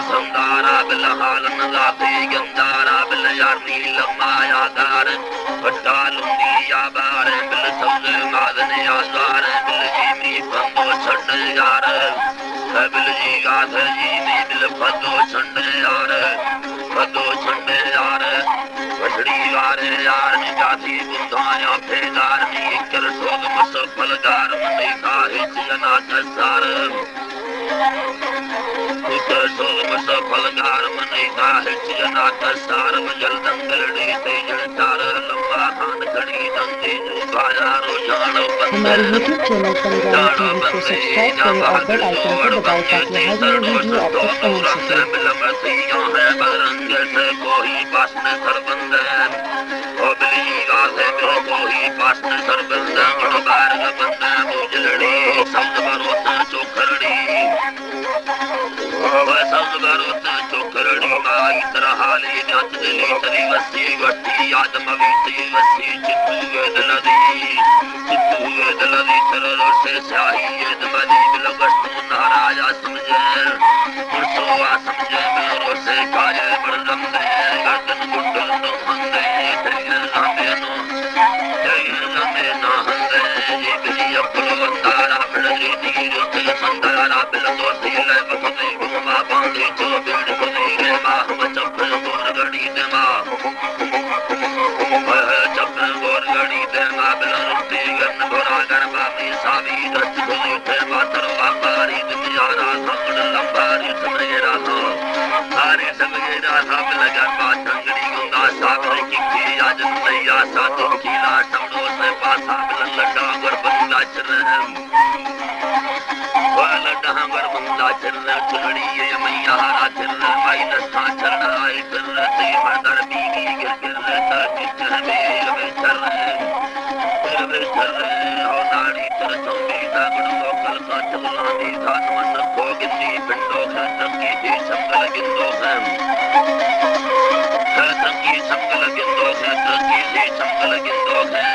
संदारा bill हाल नगाते Gandhara bill यारनी लमाया दार बट्टा लुंदी याबार bill सब्ज मादन याजार बिल जीमी फंदो छड़ यार बिल जी गाथ जी बिल फंदो छड़ यार फंदो छड़ यार बछड़ी यार यार निगाथी बुंधाया फेदार नी कर सोग मस फलदार मने काहे जना दसार उतर सोग मस फलदार मने काहे जना दसार मजल दंगलड़ी ते जड़तार लंबा खान खड़ी दंगे बाया रो जानो हमारे YouTube चैनल परिवार टीवी को सब्सक्राइब करें और बेल आइकन को दबाएं ताकि हर नई वीडियो आप तक पहुंच सके। कोई पास में सरबंद ओ बिली गाथे में कोई पास में सरबंद बार का बंदा मुजलड़ी शब्द बरोत चोखरड़ी ओ शब्द बरोत चोखरड़ी माई तरह हाले जात दिली तरी वसी वटी याद मवीती वसी चित्तू वेदलदी तरलो से शाही यदमदी बिलगस्तु नाराया समझे पुरसोवा समझे मेरो से काये बरदंदे गर्दन गुंडल नो हंदे तेरे लंबे ना हंदे ये बिली अपलो अंधारा बिलली नीर ते संधारा बिलतो दिले बखने गुमा बांधे जो बेड़ बने रे माह चप्पल गोर गड़ी दे मां चप्पल गोर गड़ी दे मां बिलती गन गोरा गरबा में सावी दस्त धोई ते मातर बाबारी दुनियारा संगड़ लंबारी समझेरा था सारे समझेरा था बिलगा पाचंगड़ी गुंदा सागर की आज नैया सा तो कीला टमड़ो से पासा बिल लड्डा गर बंदा चरम वाला डहांगर बंदा चरम चुड़ी ये मैया हारा चरम माई नसा चरण आई चरम ते मदर बीगी गिर गिर ताकि चरमे वे चरम वे चरम हो नाड़ी तर चोंदी दागड़ लोकल का चला दी धान मन को गिंदी पिंडो खतकी जी संगल गिंदो हम खतकी संगल गिंदो खतकी जी संगल गिंदो है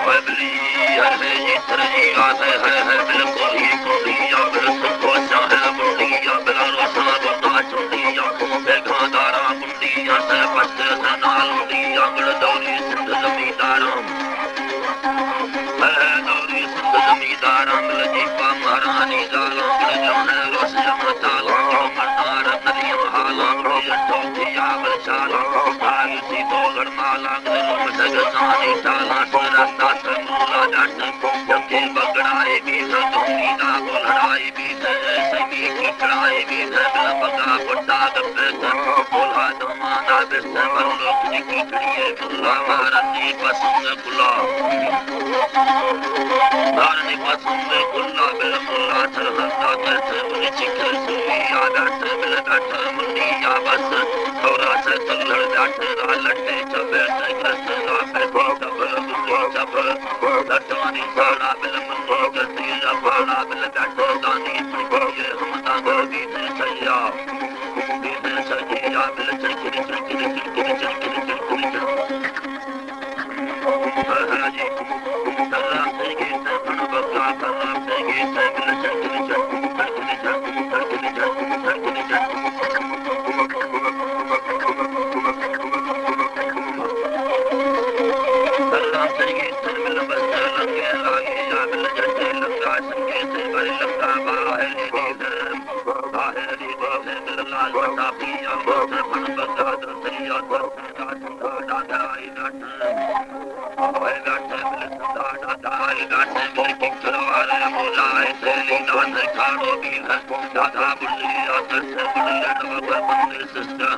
बबली हरे इतरी गाते है बिल्कुल ही कुड़िया बिल्कुल कोसा है बुढ़िया बिला रोसा बुढ़ा चुड़िया बेगादारा बुढ़िया से पस्त से नाल बुढ़िया गड़ दौरी सिंध जमींदारम दौरी सिंध जमींदारम लजीपा महारानी जाला गड़ जाने रोस जमताला मरदार नरियम हाला गड़ चौथिया बलशाला आग सी तो गड़ माला गड़ जगजानी ताला रास्ता से मूला डट जबकि बगड़ाए भी न धोनी ना को लड़ाई भी न सभी की कड़ाई भी न बिना बगा पट्टा गप्पे बोला दमाना बिस्तर पर लोग की कड़िए मुल्ला महारानी पसंद गुला धारनी पसंद गुला बिल मुल्ला चरहता करते मुझे चिकर सुई आदत बिल डट मुन्नी या बस थोड़ा से तल्लड़ डट लट्टे चबे से करते पे जब लटवानी साड़ा बिल मुन्नी करती जबाड़ा बिल डट दानी पड़िए हम दागर बीते सैया बिल चरकिरी चरकिरी चरकिरी चरकिरी चरकिरी जी तल्ला से गीते फन बक्का तल्ला से गीते बिल चरकिरी चरकिरी चरकिरी चरकिरी चरकिरी तल्ला से गीते बिल बस्ते लंगे लागे या बिल जटे लंगा संगे से बड़े लंगा बाहरी बिल लाल बटा पिया बस्ते फन बक्का दसरिया दसरिया चंदा दादा आई डट ओए डट बिल चंदा दादा आई डट बिल किकरवारे मोलाए सेली नाथ खाड़ो बिल दादा बुलिया दस बुलिया डबल बंदे सिस्टम